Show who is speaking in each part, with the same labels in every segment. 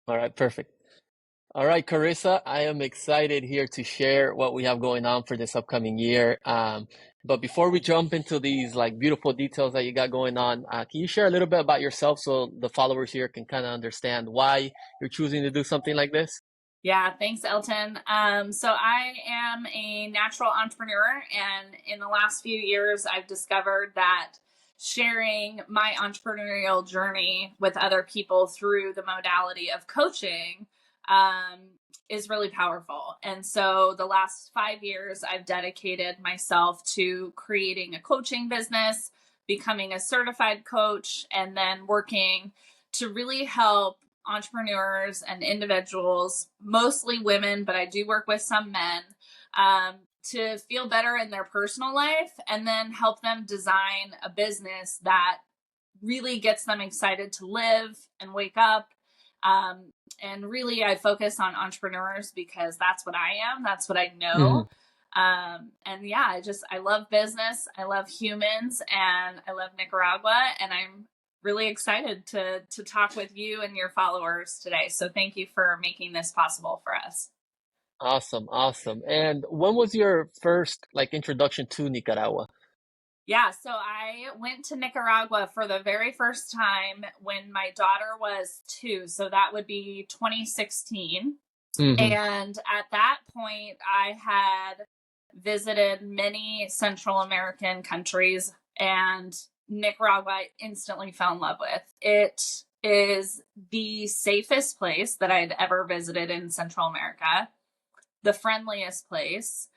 Speaker 1: All right, perfect. All right, Carissa, I am excited here to share what we have going on for this upcoming year. But before we jump into these like beautiful details that you got going on, can you share a little bit about yourself so the followers here can kind of understand why you're choosing to do something like this?
Speaker 2: Yeah, thanks, Elton. So I am a natural entrepreneur, and in the last few years, I've discovered that sharing my entrepreneurial journey with other people through the modality of coaching um, is really powerful. And so the last 5 years, I've dedicated myself to creating a coaching business, becoming a certified coach, and then working to really help entrepreneurs and individuals, mostly women, but I do work with some men, to feel better in their personal life and then help them design a business that really gets them excited to live and wake up. And really, I focus on entrepreneurs because that's what I am, that's what I know.
Speaker 1: Hmm.
Speaker 2: And yeah, I love business, I love humans, and I love Nicaragua. And I'm really excited to talk with you and your followers today. So thank you for making this possible for us.
Speaker 1: Awesome, awesome. And when was your first like introduction to Nicaragua?
Speaker 2: Yeah, so I went to Nicaragua for the very first time when my daughter was 2. So that would be 2016.
Speaker 1: Hmm.
Speaker 2: And at that point, I had visited many Central American countries, and Nicaragua I instantly fell in love with. It is the safest place that I'd ever visited in Central America, the friendliest place.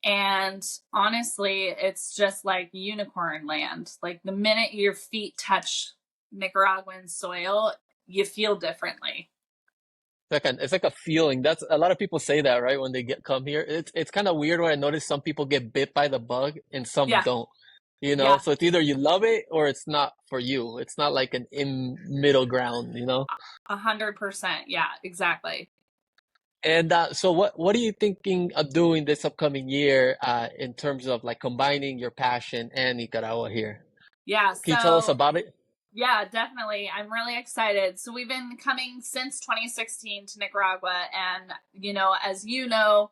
Speaker 2: And honestly, it's just like unicorn land. Like the minute your feet touch Nicaraguan soil, you feel differently.
Speaker 1: It's like a feeling. That's a lot of people say that, right? When they get come here. It's kind of weird when I notice some people get bit by the bug and some
Speaker 2: Yeah,
Speaker 1: don't. You know,
Speaker 2: yeah,
Speaker 1: so it's either you love it or it's not for you. It's not like an in middle ground, you know?
Speaker 2: 100%. Yeah, exactly.
Speaker 1: And so what are you thinking of doing this upcoming year in terms of like combining your passion and Nicaragua here?
Speaker 2: Yeah,
Speaker 1: Can you tell us
Speaker 2: so
Speaker 1: about it?
Speaker 2: yeah, definitely. I'm really excited. So we've been coming since 2016 to Nicaragua, and as you know,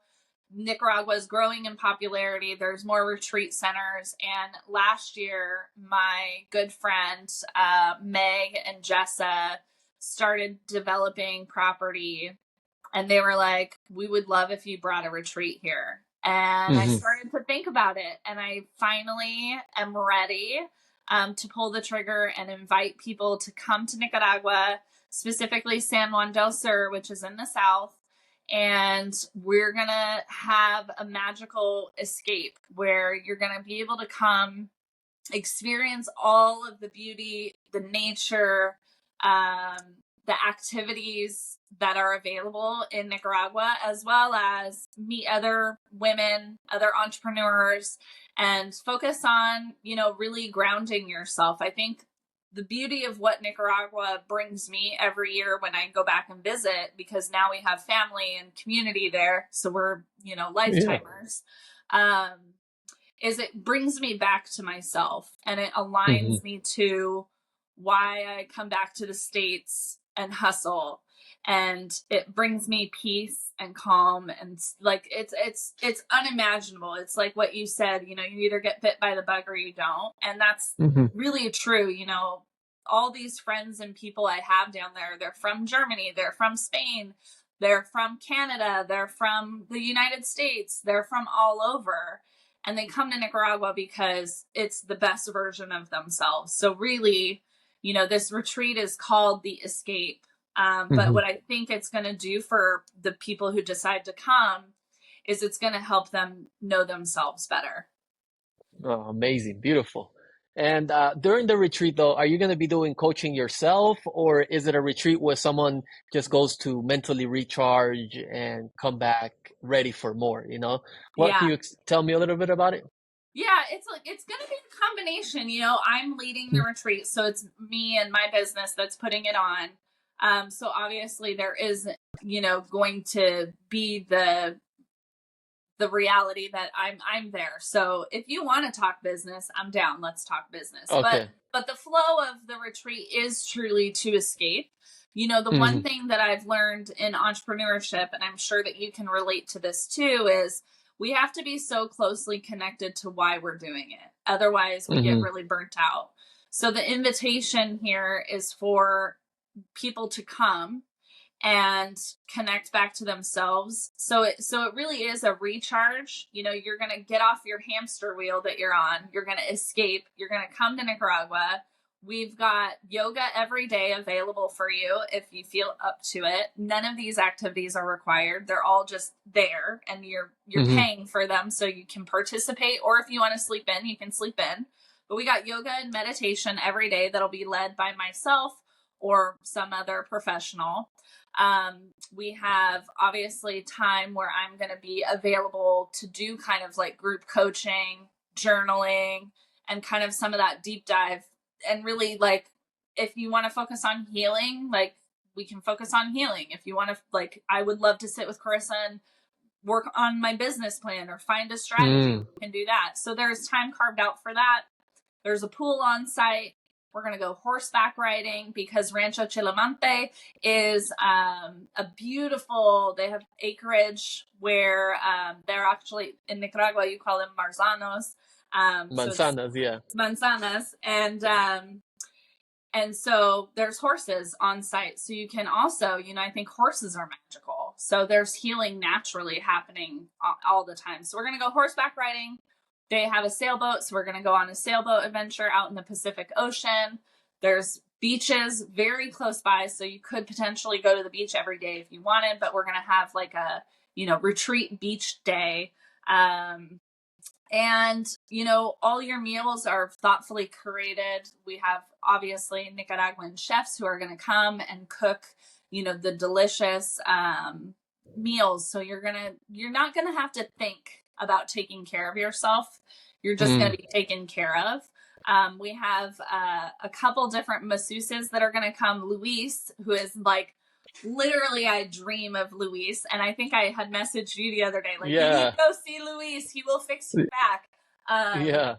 Speaker 2: Nicaragua is growing in popularity. There's more retreat centers, and last year, my good friend Meg and Jessa started developing property, and they were like, "We would love if you brought a retreat here." And I
Speaker 1: Hmm.
Speaker 2: started to think about it, and I finally am ready to pull the trigger and invite people to come to Nicaragua, specifically San Juan del Sur, which is in the south. And we're going to have a magical escape where you're going to be able to come experience all of the beauty, the nature, the activities that are available in Nicaragua, as well as meet other women, other entrepreneurs, and focus on, really grounding yourself. I think the beauty of what Nicaragua brings me every year when I go back and visit, because now we have family and community there, so we're,
Speaker 1: Yeah.
Speaker 2: lifetimers. Um, is it brings me back to myself, and it
Speaker 1: Hmm.
Speaker 2: aligns me to why I come back to the States and hustle, and it brings me peace and calm, and like it's unimaginable. It's like what you said, you either get bit by the bug or you don't, and that's
Speaker 1: Hmm.
Speaker 2: really true. All these friends and people I have down there, they're from Germany, they're from Spain, they're from Canada, they're from the United States, they're from all over, and they come to Nicaragua because it's the best version of themselves. So really, this retreat is called the Escape. But
Speaker 1: Hmm.
Speaker 2: what I think it's going to do for the people who decide to come is it's going to help them know themselves better.
Speaker 1: Oh, amazing, beautiful. And during the retreat, though, are you going to be doing coaching yourself, or is it a retreat where someone just goes to mentally recharge and come back ready for more? You know, what can
Speaker 2: Yeah.
Speaker 1: you tell me a little bit about it?
Speaker 2: Yeah, it's going to be a combination. I'm leading the retreat, so it's me and my business that's putting it on. So obviously there is, going to be the reality that I'm there. So if you want to talk business, I'm down. Let's talk business. But
Speaker 1: Okay.
Speaker 2: but the flow of the retreat is truly to escape. The one thing that I've learned in entrepreneurship, and I'm sure that you can relate to this too, is we have to be so closely connected to why we're doing it. Otherwise, we get really burnt out. So the invitation here is for people to come and connect back to themselves. So it really is a recharge. You're going to get off your hamster wheel that you're on. You're going to escape. You're going to come to Nicaragua. We've got yoga every day available for you if you feel up to it. None of these activities are required. They're all just there, and you're paying for them so you can participate, or if you want to sleep in, you can sleep in. But we got yoga and meditation every day that'll be led by myself or some other professional. We have obviously time where I'm going to be available to do kind of like group coaching, journaling, and kind of some of that deep dive. And really, like, if you want to focus on healing, like, we can focus on healing. If you want to, like, I would love to sit with Karissa and work on my business plan or find a strategy. You can do that. So there's time carved out for that. There's a pool on site. We're going to go horseback riding because Rancho Chilamante is a beautiful, they have acreage where they're actually, in Nicaragua, you call them marzanos.
Speaker 1: Manzanas, yeah.
Speaker 2: Manzanas. And so there's horses on site. So you can also, I think horses are magical. So there's healing naturally happening all the time. So we're going to go horseback riding. They have a sailboat, so we're going to go on a sailboat adventure out in the Pacific Ocean. There's beaches very close by, so you could potentially go to the beach every day if you wanted, but we're going to have like a, retreat beach day. And, all your meals are thoughtfully curated. We have obviously Nicaraguan chefs who are going to come and cook, the delicious meals. So you're not going to have to think about taking care of yourself. You're just going to be taken care of. We have a couple different masseuses that are going to come. Luis, who is like, literally, I dream of Luis. And I think I had messaged you the other day, like, you need to go see Luis. He will fix you back.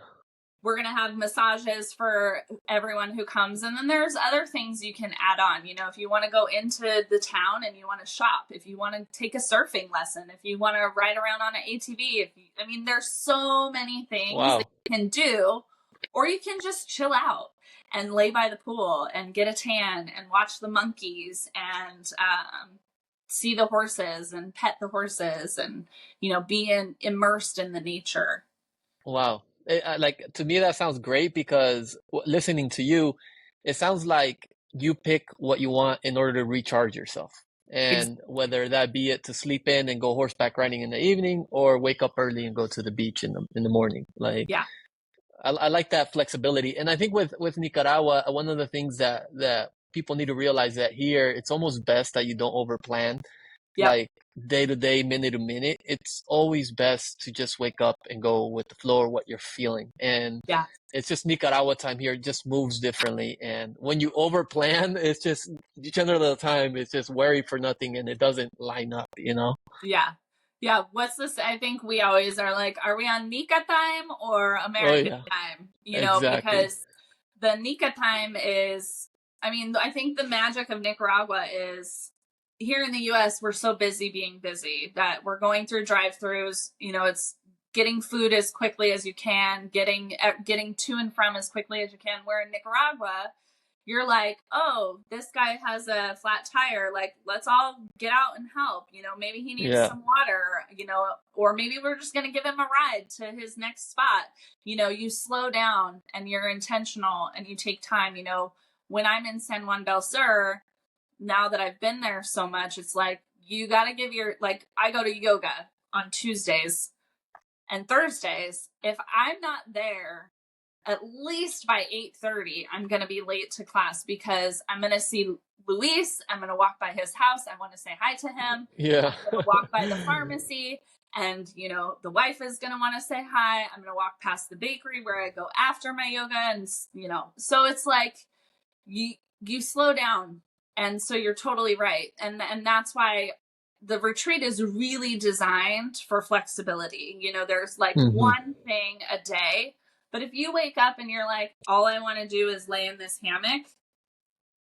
Speaker 2: We're going to have massages for everyone who comes. And then there's other things you can add on. If you want to go into the town and you want to shop, if you want to take a surfing lesson, if you want to ride around on an ATV, there's so many things that you can do, or you can just chill out and lay by the pool and get a tan and watch the monkeys and see the horses and pet the horses and, be immersed in the nature.
Speaker 1: Wow. To me, that sounds great because listening to you, it sounds like you pick what you want in order to recharge yourself. And whether that be it to sleep in and go horseback riding in the evening or wake up early and go to the beach in the morning. I like that flexibility. And I think with Nicaragua, one of the things that people need to realize that here, it's almost best that you don't overplan. Like day to day, minute to minute, it's always best to just wake up and go with the flow or what you're feeling. And it's just Nicaragua time here. It just moves differently. And when you overplan, it's just generally the time it's just worry for nothing and it doesn't line up,
Speaker 2: Yeah. What's this? I think we always are like, are we on Nica time or American time? Because the Nica time is, I think the magic of Nicaragua is here in the US, we're so busy being busy that we're going through drive-throughs. It's getting food as quickly as you can, getting to and from as quickly as you can. Where in Nicaragua, you're like, oh, this guy has a flat tire. Like, let's all get out and help. Maybe he needs some water, or maybe we're just going to give him a ride to his next spot. You slow down and you're intentional and you take time. When I'm in San Juan del Sur, now that I've been there so much, it's like, you got to give I go to yoga on Tuesdays and Thursdays. If I'm not there at least by 8:30, I'm going to be late to class because I'm going to see Luis. I'm going to walk by his house. I want to say hi to him.
Speaker 1: Yeah.
Speaker 2: I'm going to walk by the pharmacy and, the wife is going to want to say hi. I'm going to walk past the bakery where I go after my yoga. And, so it's like you slow down. And so you're totally right. And that's why the retreat is really designed for flexibility. There's like one thing a day. But if you wake up and you're like, all I want to do is lay in this hammock,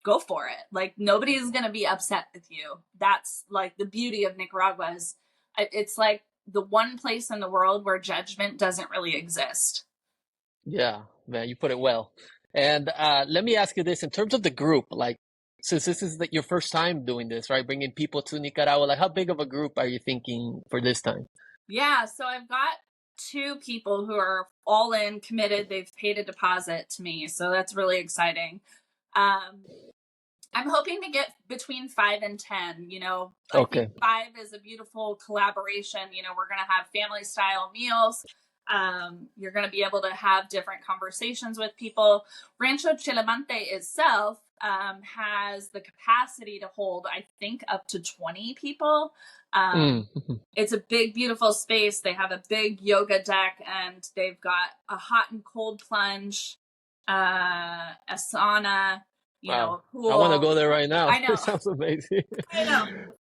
Speaker 2: go for it. Like nobody is going to be upset with you. That's like the beauty of Nicaragua is it's like the one place in the world where judgment doesn't really exist.
Speaker 1: Yeah, man, you put it well. And let me ask you this, in terms of the group, like, since this is your first time doing this, right? Bringing people to Nicaragua, like, how big of a group are you thinking for this time?
Speaker 2: Yeah, so I've got two people who are all in committed. They've paid a deposit to me, so that's really exciting. Um, I'm hoping to get between 5 and 10. I think
Speaker 1: Okay.
Speaker 2: 5 is a beautiful collaboration. We're going to have family style meals. You're going to be able to have different conversations with people. Rancho Chilamante itself has the capacity to hold, I think, up to 20 people.
Speaker 1: Mm.
Speaker 2: It's a big, beautiful space. They have a big yoga deck, and they've got a hot and cold plunge, a sauna,
Speaker 1: Wow.
Speaker 2: a
Speaker 1: I want to
Speaker 2: pool.
Speaker 1: go there right now.
Speaker 2: I
Speaker 1: It
Speaker 2: know.
Speaker 1: sounds amazing.
Speaker 2: I know.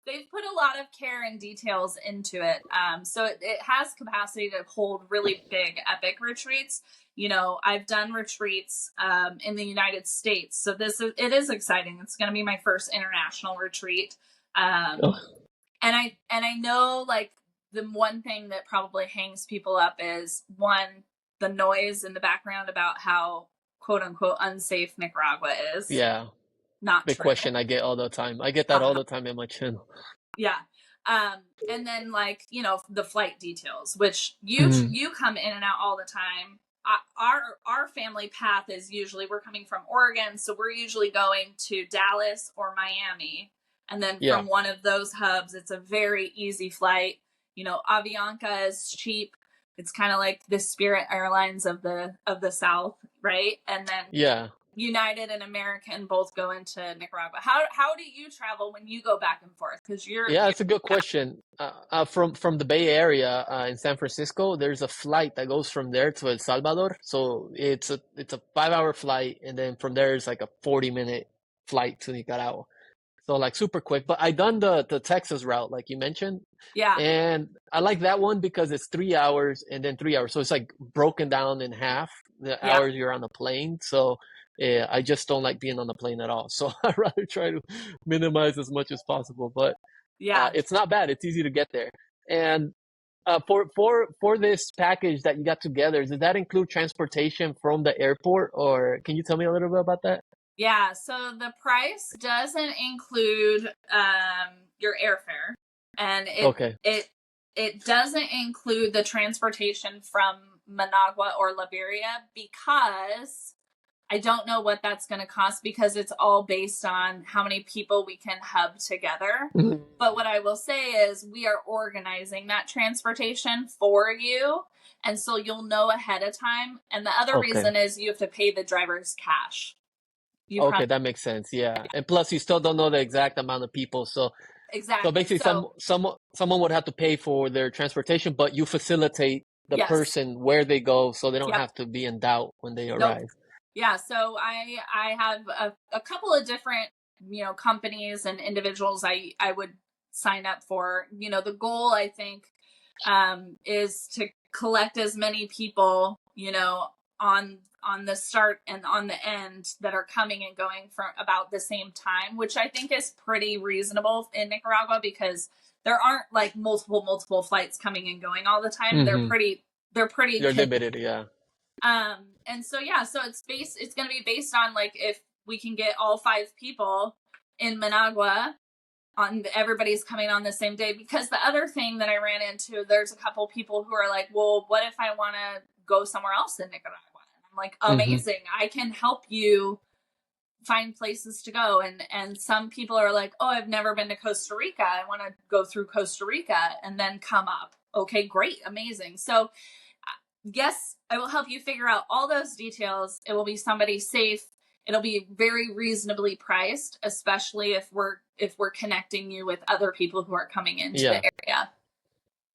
Speaker 2: They've put a lot of care and details into it. So it has capacity to hold really big, epic retreats. I've done retreats in the United States. So it is exciting. It's going to be my first international retreat. Um,
Speaker 1: Oh,
Speaker 2: and I know like the one thing that probably hangs people up is one, the noise in the background about how quote unquote unsafe Nicaragua is.
Speaker 1: yeah.
Speaker 2: Not
Speaker 1: The
Speaker 2: true.
Speaker 1: question I get all the time. I get that all the time in my channel.
Speaker 2: Yeah. And then like, the flight details, which you
Speaker 1: Mhm.
Speaker 2: you come in and out all the time. Our family path is usually we're coming from Oregon, so we're usually going to Dallas or Miami. And then
Speaker 1: Yeah.
Speaker 2: from one of those hubs, it's a very easy flight. Avianca is cheap. It's kind of like the Spirit Airlines of the South, right? And then
Speaker 1: Yeah.
Speaker 2: United and American both go into Nicaragua. How do you travel when you go back and forth? Because
Speaker 1: Yeah,
Speaker 2: you're
Speaker 1: it's a good question. From the Bay Area in San Francisco, there's a flight that goes from there to El Salvador. So it's a 5 hour flight, and then from there it's like a 40-minute flight to Nicaragua. So like super quick. But I done the Texas route, like you mentioned,
Speaker 2: yeah,
Speaker 1: and I like that one because it's 3 hours and then 3 hours. So it's like broken down in half the
Speaker 2: yeah,
Speaker 1: hours you're on the plane. So yeah, I just don't like being on the plane at all. So I'd rather try to minimize as much as possible. But
Speaker 2: yeah,
Speaker 1: it's not bad. It's easy to get there. And for this package that you got together, does that include transportation from the airport, or can you tell me a little bit about that?
Speaker 2: yeah. So the price doesn't include your airfare, and it
Speaker 1: Okay.
Speaker 2: it it doesn't include the transportation from Managua or Liberia because I don't know what that's going to cost because it's all based on how many people we can hub together.
Speaker 1: Mhm.
Speaker 2: But what I will say is we are organizing that transportation for you. And so you'll know ahead of time. And the other
Speaker 1: Okay.
Speaker 2: reason is you have to pay the driver's cash. You
Speaker 1: Okay,
Speaker 2: probably,
Speaker 1: that makes sense. Yeah. And plus you still don't know the exact amount of people. So
Speaker 2: exactly.
Speaker 1: basically
Speaker 2: So,
Speaker 1: someone would have to pay for their transportation, but you facilitate the
Speaker 2: yes.
Speaker 1: person where they go so they don't
Speaker 2: Yep.
Speaker 1: have to be in doubt when they
Speaker 2: Nope.
Speaker 1: arrive.
Speaker 2: Yeah. So I have a couple of different, companies and individuals I would sign up for. The goal I think is to collect as many people, on the start and on the end that are coming and going from about the same time, which I think is pretty reasonable in Nicaragua because there aren't like multiple flights coming and going all the time. They're
Speaker 1: Hmm.
Speaker 2: pretty
Speaker 1: You're limited, yeah.
Speaker 2: and so yeah, so it's going to be based on like if we can get all 5 people in Managua on everybody's coming on the same day. Because the other thing that I ran into, there's a couple people who are like, well, what if I want to go somewhere else in Nicaragua? And I'm like,
Speaker 1: Hmm.
Speaker 2: amazing, I can help you find places to go. And some people are like, oh, I've never been to Costa Rica, I want to go through Costa Rica and then come up. Okay, great, amazing. So yes, I will help you figure out all those details. It will be somebody safe. It'll be very reasonably priced, especially if we're connecting you with other people who are coming into the
Speaker 1: Yeah.
Speaker 2: area.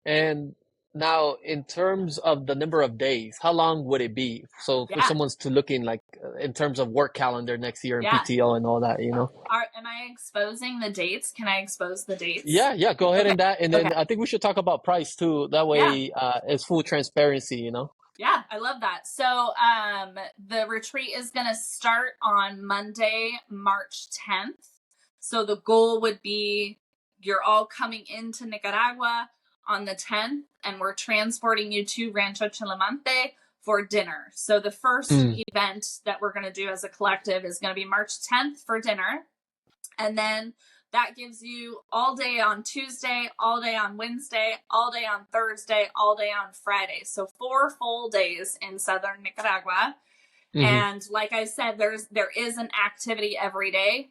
Speaker 1: And now, in terms of the number of days, how long would it be? So for
Speaker 2: Yeah,
Speaker 1: someone's to look in, like in terms of work calendar next year and
Speaker 2: yeah.
Speaker 1: PTO and all that.
Speaker 2: Am I exposing the dates? Can I expose the dates?
Speaker 1: Yeah, yeah. Go ahead
Speaker 2: Okay,
Speaker 1: and that, and
Speaker 2: okay.
Speaker 1: then I think we should talk about price too. That
Speaker 2: Yeah,
Speaker 1: way, it's full transparency.
Speaker 2: Yeah, I love that. So the retreat is going to start on Monday, March 10th. So the goal would be you're all coming into Nicaragua on the 10th, and we're transporting you to Rancho Chilamante for dinner. So the first event that we're going to do as a collective is going to be March 10th for dinner. And then that gives you all day on Tuesday, all day on Wednesday, all day on Thursday, all day on Friday. So 4 full days in southern Nicaragua. And like I said, there is an activity every day,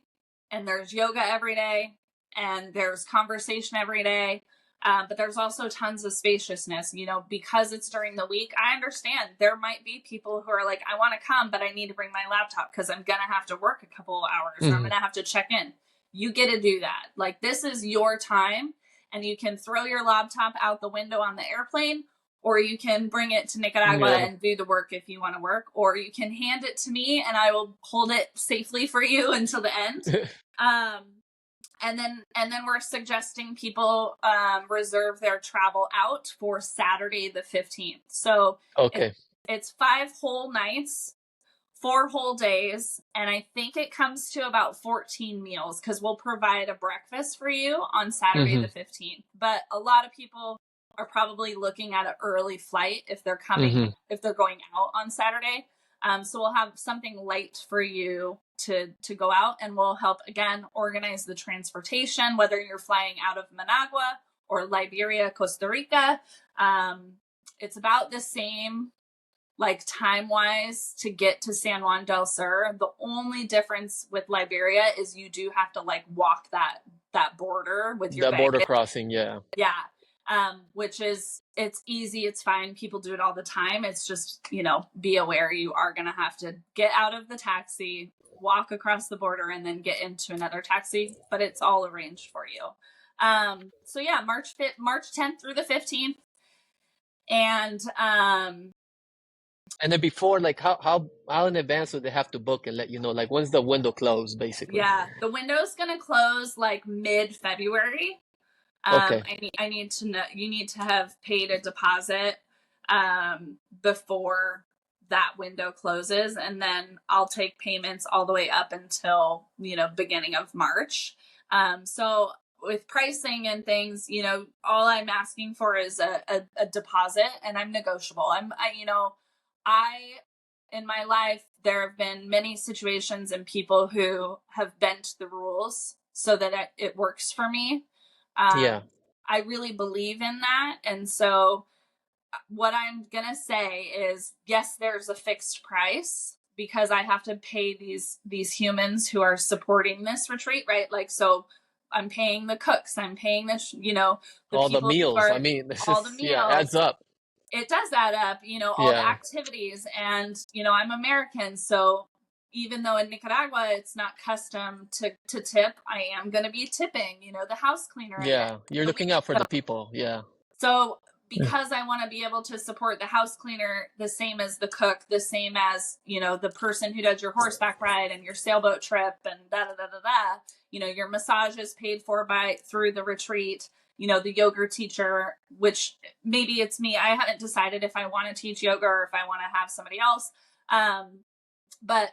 Speaker 2: and there's yoga every day, and there's conversation every day. But there's also tons of spaciousness, because it's during the week. I understand there might be people who are like, I want to come, but I need to bring my laptop because I'm going to have to work a couple of hours, or I'm going to have to check in. You get to do that. Like, this is your time, and you can throw your laptop out the window on the airplane, or you can bring it to Nicaragua and do the work if you want to work, or you can hand it to me and I will hold it safely for you until the end. And then we're suggesting people reserve their travel out for Saturday the 15th. So it's 5 whole nights, 4 whole days, and I think it comes to about 14 meals, because we'll provide a breakfast for you on Saturday the 15th. But a lot of people are probably looking at an early flight if they're coming, if they're going out on Saturday. So we'll have something light for you to go out, and we'll help, again, organize the transportation, whether you're flying out of Managua or Liberia, Costa Rica. It's about the same, like, time-wise to get to San Juan del Sur. The only difference with Liberia is you do have to, like, walk that border with your
Speaker 1: border
Speaker 2: baggage.
Speaker 1: crossing. Yeah.
Speaker 2: Which is, it's easy, it's fine, people do it all the time. It's just, be aware you are going to have to get out of the taxi, walk across the border, and then get into another taxi, but it's all arranged for you. So yeah, March 10th through the 15th. And
Speaker 1: then before, like, how in advance would they have to book and let you know, like, when's the window close, basically?
Speaker 2: Yeah, the window's going to close like mid-February.
Speaker 1: Okay.
Speaker 2: I need to know, you need to have paid a deposit before that window closes, and then I'll take payments all the way up until, beginning of March. So with pricing and things, all I'm asking for is a deposit, and I'm negotiable. In my life, there have been many situations and people who have bent the rules so that it works for me. I really believe in that. And so what I'm going to say is, yes, there's a fixed price, because I have to pay these humans who are supporting this retreat, right? Like, so I'm paying the cooks, I'm paying
Speaker 1: all the meals. I mean,
Speaker 2: all the meals.
Speaker 1: Yeah, adds up.
Speaker 2: It does add up, all the activities, and, I'm American. So even though in Nicaragua it's not custom to tip, I am going to be tipping, the house cleaner.
Speaker 1: Yeah, you're looking out for the people. Yeah.
Speaker 2: So because I want to be able to support the house cleaner the same as the cook, the same as, the person who does your horseback ride and your sailboat trip and your massage is paid for through the retreat, the yoga teacher, which maybe it's me. I haven't decided if I want to teach yoga or if I want to have somebody else. But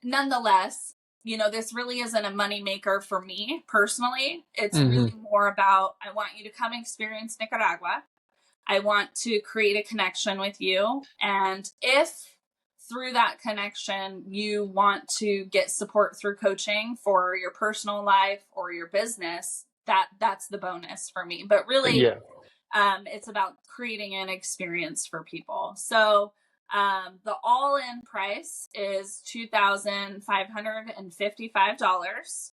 Speaker 2: nonetheless, this really isn't a money maker for me personally. It's really more about, I want you to come experience Nicaragua. I want to create a connection with you. And if through that connection, you want to get support through coaching for your personal life or your business, that's the bonus for me. But really, it's about creating an experience for people. So the all-in price is $2,555.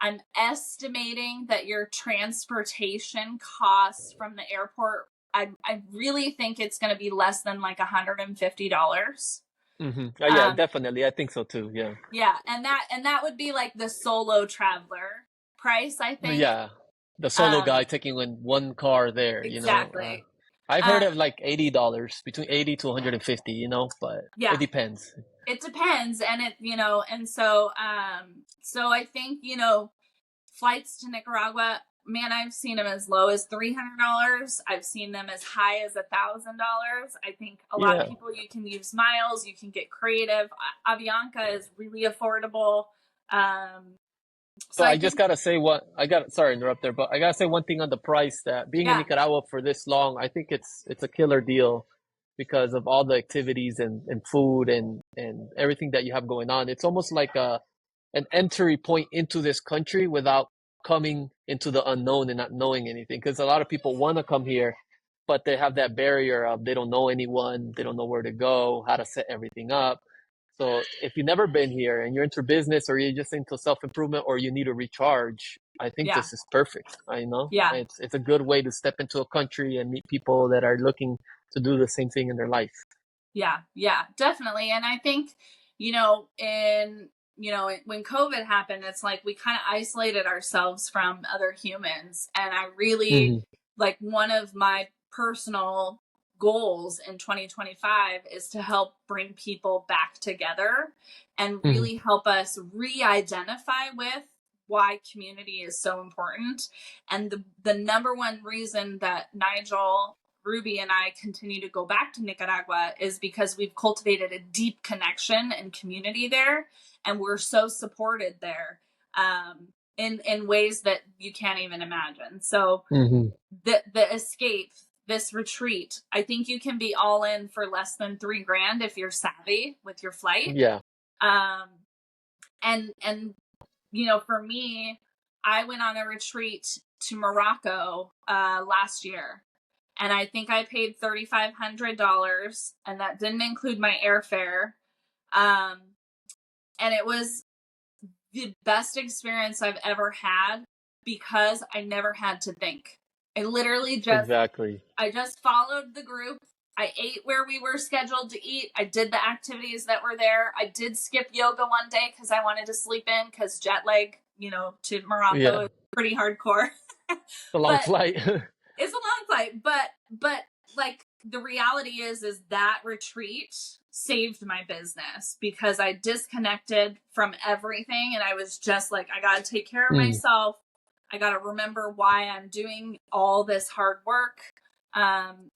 Speaker 2: I'm estimating that your transportation costs from the airport, I really think it's going to be less than like $150.
Speaker 1: Yeah, definitely. I think so too. Yeah.
Speaker 2: Yeah, and that would be like the solo traveler price, I think.
Speaker 1: Yeah, the solo guy taking in one car there.
Speaker 2: Exactly.
Speaker 1: I've heard of like $80, between 80 to 150. But it depends.
Speaker 2: It depends, and and so I think flights to Nicaragua, man, I've seen them as low as $300. I've seen them as high as $1,000. I think a lot of
Speaker 1: Yeah.
Speaker 2: people, you can use miles, you can get creative. Avianca is really affordable. Um, so
Speaker 1: So
Speaker 2: I
Speaker 1: I just
Speaker 2: think,
Speaker 1: gotta say what I got. Sorry, to interrupt there, but I gotta say one thing on the price. That being in
Speaker 2: yeah,
Speaker 1: Nicaragua for this long, I think it's a killer deal because of all the activities and food and everything that you have going on. It's almost like a an entry point into this country without coming into the unknown and not knowing anything. Because a lot of people want to come here, but they have that barrier of they don't know anyone, they don't know where to go, how to set everything up. So if you've never been here and you're into business or you're just into self improvement or you need to recharge, I think
Speaker 2: yeah,
Speaker 1: this is perfect. I know
Speaker 2: yeah,
Speaker 1: it's a good way to step into a country and meet people that are looking to do the same thing in their life.
Speaker 2: yeah, yeah, definitely. And I think, you know, when COVID happened, it's like we kind of isolated ourselves from other humans. And I really,
Speaker 1: Hmm.
Speaker 2: like, one of my personal goals in 2025 is to help bring people back together and
Speaker 1: Hmm.
Speaker 2: really help us re-identify with why community is so important. And the number one reason that Nigel, Ruby, and I continue to go back to Nicaragua is because we've cultivated a deep connection and community there, and we're so supported there, in ways that you can't even imagine. So
Speaker 1: Hmm.
Speaker 2: the escape, this retreat, I think you can be all in for less than $3,000 if you're savvy with your flight.
Speaker 1: Yeah,
Speaker 2: Um, and for me, I went on a retreat to Morocco last year, and I think I paid $3,500, and that didn't include my airfare. Um, and it was the best experience I've ever had because I never had to think. I literally just
Speaker 1: exactly.
Speaker 2: I just followed the group. I ate where we were scheduled to eat. I did the activities that were there. I did skip yoga one day because I wanted to sleep in because jet lag, to Morocco
Speaker 1: Yeah,
Speaker 2: is pretty hardcore.
Speaker 1: a long
Speaker 2: But
Speaker 1: flight.
Speaker 2: it's a long flight. But like the reality is that retreat saved my business because I disconnected from everything and I was just like, I got to take care of
Speaker 1: Mm.
Speaker 2: myself. I got to remember why I'm doing all this hard work.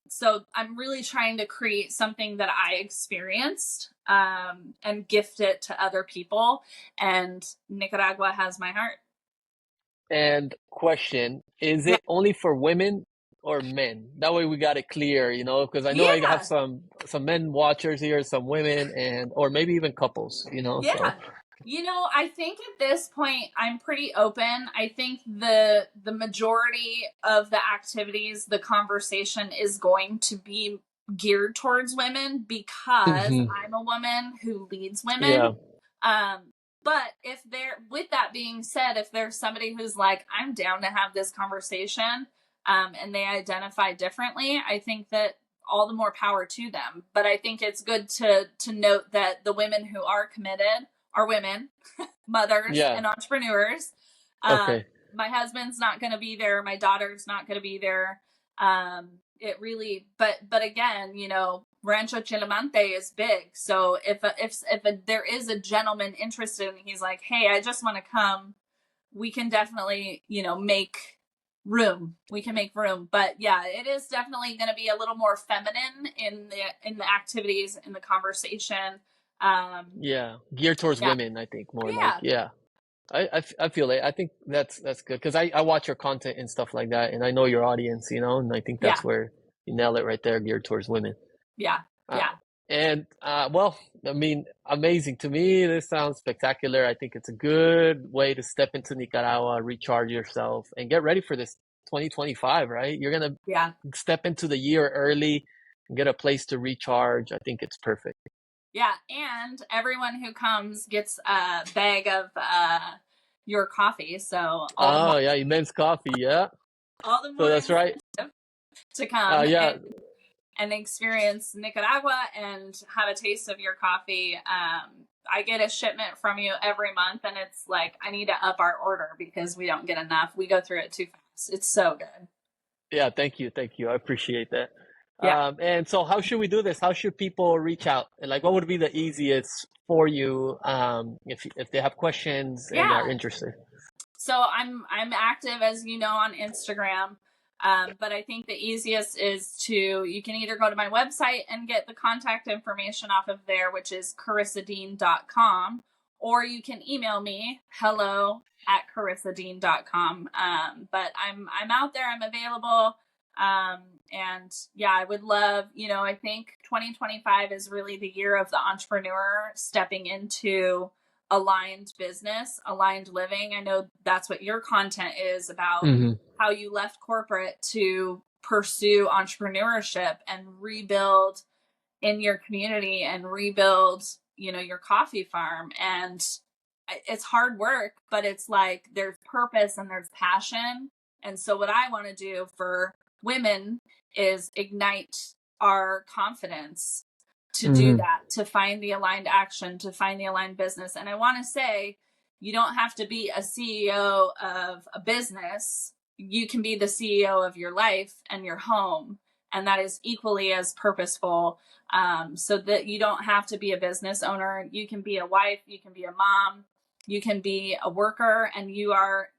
Speaker 2: So I'm really trying to create something that I experienced, and gift it to other people. And Nicaragua has my heart.
Speaker 1: And question, is
Speaker 2: Yeah.
Speaker 1: it only for women or men? That way we got it clear, because I know I have
Speaker 2: Yeah.
Speaker 1: some men watchers here, some women, and or maybe even couples, so
Speaker 2: Yeah. I think at this point I'm pretty open. I think the majority of the activities, the conversation is going to be geared towards women because
Speaker 1: hmm.
Speaker 2: I'm a woman who leads women.
Speaker 1: Yeah.
Speaker 2: Um, but if there, with that being said, if there's somebody who's like, I'm down to have this conversation, and they identify differently, I think that all the more power to them. But I think it's good to note that the women who are committed are women, mothers,
Speaker 1: Yeah.
Speaker 2: and entrepreneurs. Um,
Speaker 1: Okay.
Speaker 2: my husband's not going to be there. My daughter's not going to be there. It really, but again, Rancho Chilamante is big. So if there is a gentleman interested and he's like, hey, I just want to come, we can definitely, make room. We can make room. But yeah, it is definitely going to be a little more feminine in the activities, in the conversation. Um,
Speaker 1: Yeah. Geared towards
Speaker 2: yeah,
Speaker 1: women, I think more like,
Speaker 2: yeah,
Speaker 1: yeah. I feel it. I think that's good because I watch your content and stuff like that, and I know your audience, and I think
Speaker 2: yeah,
Speaker 1: that's where you nail it right there, geared towards women.
Speaker 2: yeah,
Speaker 1: Uh,
Speaker 2: yeah,
Speaker 1: and well, I mean, amazing to me. This sounds spectacular. I think it's a good way to step into Nicaragua, recharge yourself, and get ready for this 2025. Right? You're gonna
Speaker 2: yeah,
Speaker 1: step into the year early and get a place to recharge. I think it's perfect.
Speaker 2: yeah. And everyone who comes gets a bag of your coffee. So
Speaker 1: Oh yeah, immense coffee. Yeah.
Speaker 2: all the
Speaker 1: So
Speaker 2: more
Speaker 1: that's right.
Speaker 2: incentive to come
Speaker 1: Yeah.
Speaker 2: and experience Nicaragua and have a taste of your coffee. I get a shipment from you every month, and it's like I need to up our order because we don't get enough. We go through it too fast. It's so good.
Speaker 1: Yeah. Thank you. Thank you. I appreciate that.
Speaker 2: Yeah,
Speaker 1: And so how should we do this? How should people reach out? And like, what would be the easiest for you if they have questions and are
Speaker 2: yeah.
Speaker 1: interested?
Speaker 2: So I'm active, as you know, on Instagram. But I think the easiest is you can either go to my website and get the contact information off of there, which is carissadean.com, or you can email me, hello@carissadean.com. But I'm out there, I'm available. And yeah, I would love, I think 2025 is really the year of the entrepreneur stepping into aligned business, aligned living. I know that's what your content is about,
Speaker 1: Hmm.
Speaker 2: how you left corporate to pursue entrepreneurship and rebuild in your community and rebuild, your coffee farm. And it's hard work, but it's like there's purpose and there's passion. And so what I want to do for women is ignite our confidence to do
Speaker 1: Hmm.
Speaker 2: that, to find the aligned action, to find the aligned business. And I want to say, you don't have to be a CEO of a business. You can be the CEO of your life and your home. And that is equally as purposeful. So that you don't have to be a business owner. You can be a wife, you can be a mom, you can be a worker, and you are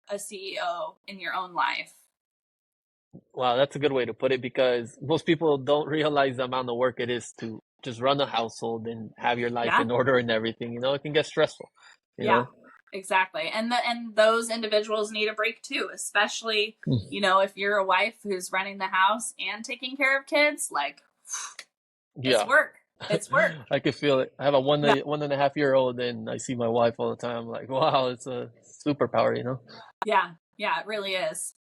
Speaker 2: a CEO in your own life.
Speaker 1: Wow, that's a good way to put it because most people don't realize the amount of work it is to just run a household and have your life
Speaker 2: Yeah.
Speaker 1: in order and everything. It can get stressful, you
Speaker 2: Yeah,
Speaker 1: know?
Speaker 2: exactly. And those individuals need a break too, especially, if you're a wife who's running the house and taking care of kids, like it's
Speaker 1: Yeah.
Speaker 2: work. It's work.
Speaker 1: I can feel it. I have a
Speaker 2: Yeah.
Speaker 1: 1.5 year old and I see my wife all the time. I'm like, wow, it's a superpower.
Speaker 2: Yeah. Yeah, it really is.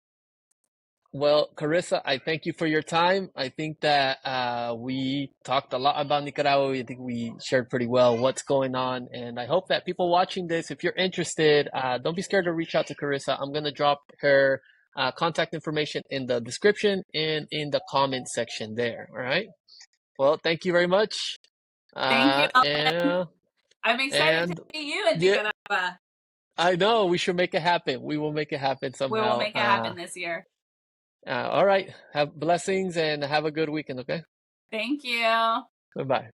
Speaker 1: Well, Carissa, I thank you for your time. I think that we talked a lot about Nicaragua. I think we shared pretty well what's going on. And I hope that people watching this, if you're interested, don't be scared to reach out to Carissa. I'm going to drop her contact information in the description and in the comment section there. All right. Well, thank you very much.
Speaker 2: Thank you, Elton.
Speaker 1: And,
Speaker 2: I'm excited to
Speaker 1: and
Speaker 2: see you in
Speaker 1: yeah,
Speaker 2: Nicaragua.
Speaker 1: I know we should make it happen. We will make it happen
Speaker 2: We will
Speaker 1: somehow.
Speaker 2: make it happen this year.
Speaker 1: All right. Have blessings and have a good weekend. Okay.
Speaker 2: Thank you.
Speaker 1: Bye bye.